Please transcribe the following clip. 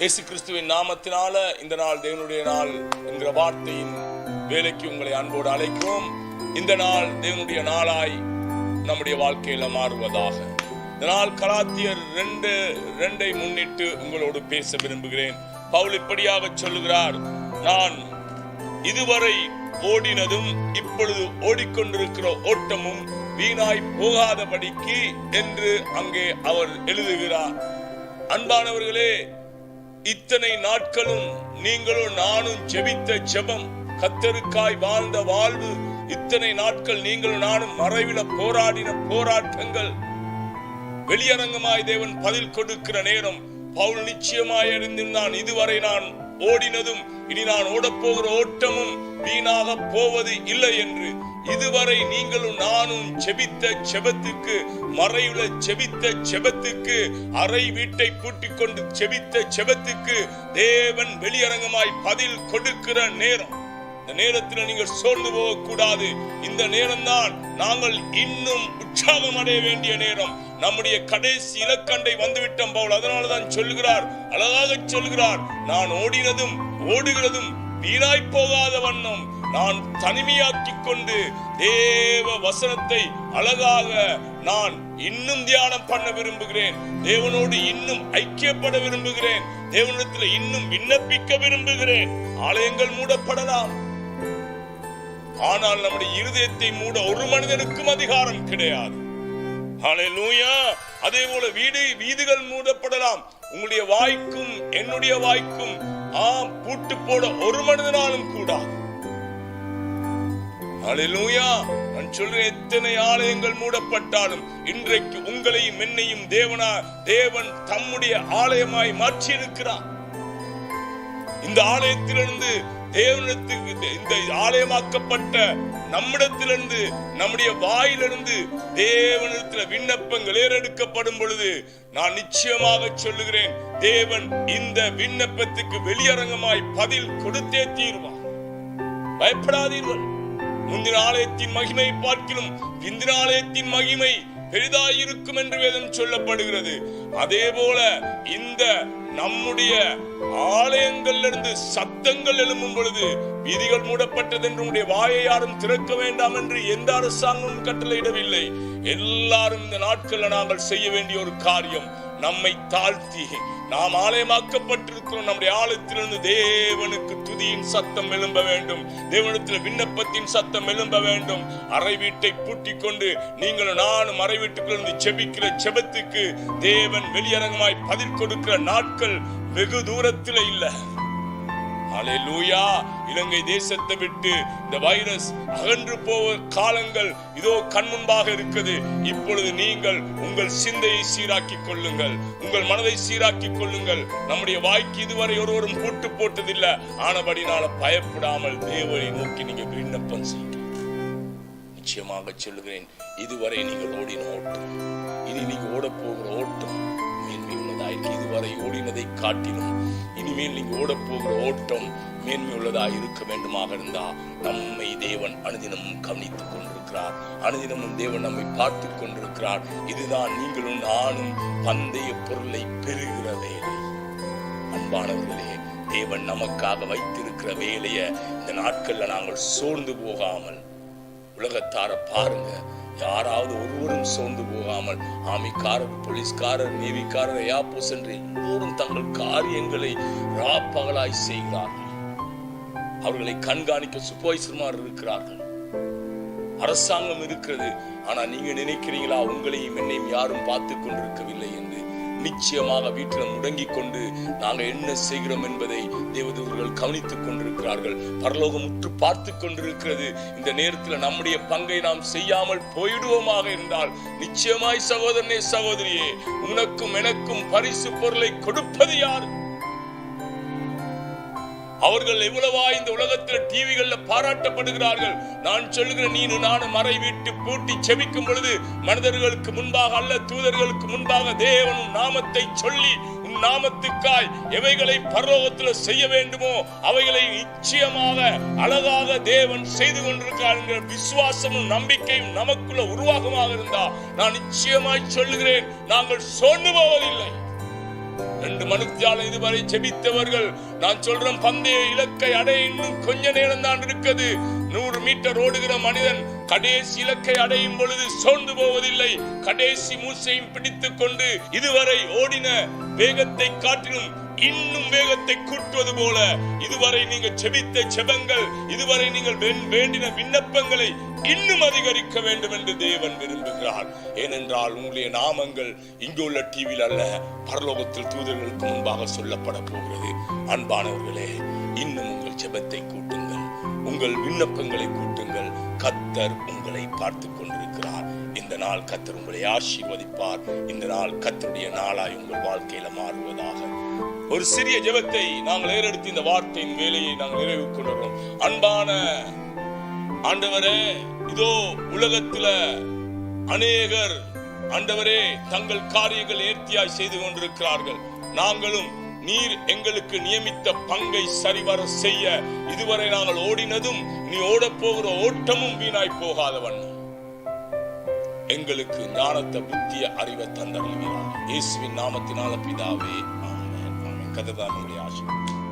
இயேசு கிறிஸ்துவின் நாமத்தினால இந்த நாள் தேவனுடைய நாள் என்கிற வார்த்தையின் வேலைக்கு உங்களை அன்போடு அழைக்கிறோம். இந்த நாள் தேவனுடைய நாளாய் நம்முடைய வாழ்க்கையில மாறுவதாக. இந்த நாள் கலாத்தியர் 2:2 முன்னிட்டு உங்களோடு பேச விரும்புகிறேன். பவுல் இப்படியாக சொல்லுகிறார், நான் இதுவரை ஓடினதும் இப்பொழுது ஓடிக்கொண்டிருக்கிற ஓட்டமும் வீணாய் போகாதபடிக்கு என்று அங்கே அவர் எழுதுகிறார். அன்பானவர்களே, இத்தனை நாட்களும் நீங்களும் நானும் ஜெபித்த ஜெபம், கர்த்தருக்காய் வாழ்ந்த வாழ்வு, இத்தனை நாட்கள் நீங்களும் நானும் மறைவில போராடின போராட்டங்கள், வெளியரங்கமாய் தேவன் பதில் கொடுக்கிற நேரம் பவுல் நிச்சயமாய் அறிந்திருந்தான், இதுவரை நான் ஓடினதும் இனி நான் ஓடப்போகிற ஓட்டமும் வீணாக போவது இல்லை என்று. இதுவரை நீங்களும் நானும் ஜெபித்த ஜெபத்துக்கு, மறைவுல ஜெபித்த ஜெபத்துக்கு, அறை வீட்டை பூட்டிக் கொண்டு ஜெபித்த ஜெபத்துக்கு தேவன் வெளியரங்கமாய் பதில் கொடுக்கிற நேரம். இந்த நேரத்தில் நீங்கள் சோர்ந்து போகக்கூடாது. இந்த நேரம் தான் நாங்கள் இன்னும் உற்சாகம் அடைய வேண்டிய நேரம். நம்முடைய கடைசி இலக்கண்டை வந்துவிட்டோம் பவுல். அதனாலதான் சொல்லுகிறார், அழகாக சொல்லுகிறார், நான் ஓடினதும் ஓடுகிறதும் வீணாய் போகாத வண்ணம் நான் தனிமையாக்கிக் கொண்டு தேவ வசனத்தை அழகாக நான் இன்னும் தியானம் பண்ண விரும்புகிறேன். தேவனோடு இன்னும் ஐக்கியப்பட விரும்புகிறேன். தேவனிடத்தில் இன்னும் விண்ணப்பிக்க விரும்புகிறேன். ஆலயங்கள் மூடப்படலாம், ஆனால் நம்முடைய இருதயத்தை மூட ஒரு மனிதனுக்கும் அதிகாரம் கிடையாது. ஹல்லேலூயா. அதே போல வீடுகள் மூடப்படலாம், உங்களுடைய வாய்க்கும் என்னுடைய வாய்க்கும் பூட்டு போட ஒரு மனிதனாலும் கூடாது. ஹல்லேலூயா. நான் சொல்றேன், எத்தனை ஆலயங்கள் மூடப்பட்டாலும் இன்றைக்கு உங்களையும் என்னையும் தேவன் தம்முடைய ஆலயமாய் மாற்றி இருக்கிறார். இந்த ஆலயத்திலிருந்து தேவனிடத்துக்கு, இந்த ஆலயமாக்கப்பட்ட நம்மிடத்திலிருந்து, நம்முடைய வாயிலிருந்து தேவனிடத்தில் விண்ணப்பங்கள் ஏறெடுக்கப்படும் பொழுது நான் நிச்சயமாக சொல்லுகிறேன், தேவன் இந்த விண்ணப்பத்துக்கு வெளியரங்கமாய் பதில் கொடுத்தே தீர்வார். பயப்படாதீர்கள். முந்தின ஆலயத்தின் மகிமை பார்க்கிலும் பிந்தின ஆலயத்தின் மகிமை பெரிதாயிருக்கும் என்று வேதம் சொல்லப்படுகிறது. அதே போல இந்த நம்முடைய ஆலயங்களிலிருந்து சத்தங்கள் எழும்பும் பொழுது வீதிகள் மூடப்பட்டது என்று உடைய வாயை யாரும் திறக்க வேண்டாம் என்று எந்த அரசாங்கமும் கட்டளையிடவில்லை. எல்லாரும் இந்த நாட்களில் நாங்கள் செய்ய வேண்டிய ஒரு காரியம், நம்மை தாழ்த்தி, நாம் ஆலயமாக்கப்பட்டிருக்கிறோம், நம்முடைய ஆலயத்திலிருந்து தேவனுக்கு துதியின் சத்தம் எழும்ப வேண்டும், தேவனிடத்தில் விண்ணப்பத்தின் சத்தம் எழும்ப வேண்டும். அறை வீட்டை பூட்டிக் கொண்டு நீங்களும் நானும் அறை வீட்டுக்குள்ள ஜெபிக்கிற ஜெபத்துக்கு தேவன் வெளியரங்கமாய் பதில் கொடுக்கிற நாட்கள் வெகு தூரத்தில் இல்ல. ஹல்லேலூயா. இலங்கை தேசத்தை விட்டு இந்த வைரஸ் அகன்று போக காலங்கள் இதோ கண் முன்பாக இருக்குது. இப்பொழுது நீங்கள் உங்கள் சிந்தையை சீராக்கிக் கொள்ளுங்கள், உங்கள் மனதை சீராக்கிக் கொள்ளுங்கள். நம்முடைய வாய்க்கு இதுவரை ஒருவரும் பூட்டு போட்டதில்லை. ஆனபடினால பயப்படாமல் தேவனை நோக்கி நீங்க விண்ணப்பம் செய்யுங்க. நிச்சயமாக சொல்லுகிறேன், இதுவரை நீங்கள் ஓடின ஓட்டம், இனி நீங்க ஓட போகிற ஓட்டம் மேன்மை உள்ளதாயிருக்கு. இதுவரை ஓடினதை காட்டிலும் இனிமேல் நீங்க ஓட போகிற ஓட்டம் மேன்மை உள்ளதாக இருக்க வேண்டுமாக இருந்தா நம்மை தேவன் அனுதினமும் கவனித்துக் கொண்டிருக்கிறார். அனுதினமும் தேவன் நம்மை பார்த்து கொண்டிருக்கிறார். இதுதான் நீங்களும் நானும் பந்தய பொருளை பெறுகிற வேலை. அன்பானவர்களே, தேவன் நமக்காக வைத்திருக்கிற வேலையை இந்த நாட்கள்ல நாங்கள் சோர்ந்து போகாமல், உலகத்தார பாருங்க, யாராவது ஒருவரும் சோர்ந்து போகாமல், ஆமிக்காரர், போலீஸ்காரர், நேவிக்காரர், ஏர்போர்ட் என்று எல்லோரும் தங்கள் காரியங்களை ராப்பகலாய் செய்கிறார்கள். அவர்களை கண்காணிக்க சூப்பர்வைசர்மார் இருக்கிறார்கள், அரசாங்கம் இருக்கிறது. ஆனா நீங்க நினைக்கிறீங்களா உங்களையும் என்னையும் யாரும் பார்த்து கொண்டிருக்கவில்லை என்று? நிச்சயமாக வீட்டில் முடங்கிக் கொண்டு நாங்கள் என்ன செய்கிறோம் என்பதை தேவதூதர்கள் கவனித்துக் கொண்டிருக்கிறார்கள். பரலோகம் உற்று பார்த்து கொண்டிருக்கிறது. இந்த நேரத்தில் நம்முடைய பங்கை நாம் செய்யாமல் போயிடுவோமாக இருந்தால் நிச்சயமாய் சகோதரனே, சகோதரியே, உனக்கும் எனக்கும் பரிசு பொருளை கொடுப்பது யார்? அவர்கள் எவ்வளவா இந்த உலகத்தில் டிவிகள்ல பாராட்டப்படுகிறார்கள். நான் சொல்லுகிற நீனும் நானும் அறை வீட்டு பூட்டி செபிக்கும் பொழுது மனிதர்களுக்கு முன்பாக அல்ல, தூதர்களுக்கு முன்பாக தேவனும் நாமத்தை சொல்லி உன் நாமத்துக்காய் எவைகளை பரலோகத்தில் செய்ய வேண்டுமோ அவைகளை நிச்சயமாக அழகாக தேவன் செய்து கொண்டிருக்கிறார் என்கிற விசுவாசமும் நம்பிக்கையும் நமக்குள்ள உருவாகமாக இருந்தா நான் நிச்சயமாய் சொல்லுகிறேன், நாங்கள் சோர்ந்து போவதில்லை. 2 மணித்தியாலம் இதுவரை ஜெபித்தவர்கள், நான் சொல்றேன், பந்தய இலக்கை அடைய இன்னும் கொஞ்ச நேரம் தான் இருக்குது. 100 மீட்டர் ஓடுகிற மனிதன் கடைசி இலக்கை அடையும் பொழுது சோர்ந்து போவதில்லை. கடைசி மூச்சையும் பிடித்துக் கொண்டு இதுவரை ஓடின வேகத்தை காட்டிலும் இன்னும் வேகத்தை கூட்டுவது போல இதுவரை நீங்கள் ஜெபித்த ஜெபங்கள், இதுவரை நீங்கள் வேண்டின விண்ணப்பங்களை இன்னும் அதிகரிக்க வேண்டும் என்று தேவன் விரும்புகிறார். ஏனென்றால் உங்களுடைய நாமங்கள் இங்குள்ள டிவியில் அல்ல, பரலோகத்தில் தூதர்களுக்கு முன்பாக சொல்லப்பட போகிறது. அன்பானவர்களே, இன்னும் உங்கள் ஜெபத்தை கூட்டுங்கள், உங்கள் விண்ணப்பங்களை கூட்டுங்கள். கர்த்தர் உங்களை பார்த்து கொண்டிருக்கிறார். இந்த நாள் கர்த்தர் உங்களை ஆசீர்வதிப்பார். இந்த நாள் கர்த்தருடைய நாளாய் உங்கள் வாழ்க்கையில மாறுவதாக. ஒரு சிறிய ஜெபத்தை நாங்கள் ஏறெடுத்து இந்த வார்த்தையின் வேலையை நாங்கள் நிறைவு கொள்கிறோம். அன்பான ஆண்டவரே, இதோ உலகத்துல அநேகர் ஆண்டவரே தங்கள் காரியங்கள் நேர்த்தியாய் செய்து கொண்டிருக்கிறார்கள். நாங்களும் நீர் எங்களுக்கு நியமித்த பங்கை சரிவர செய்ய இதுவரை நாங்கள் ஓடினதும் நீ ஓட போகிற ஓட்டமும் வீணாய் போகாதவன் எங்களுக்கு ஞானத்தை, புத்திய, அறிவை தந்தருள்வீராக. இயேசுவின் நாமத்தினால பிதாவே, ஆமென். கர்த்தர் நம்முடைய ஆசீர்வாதம்.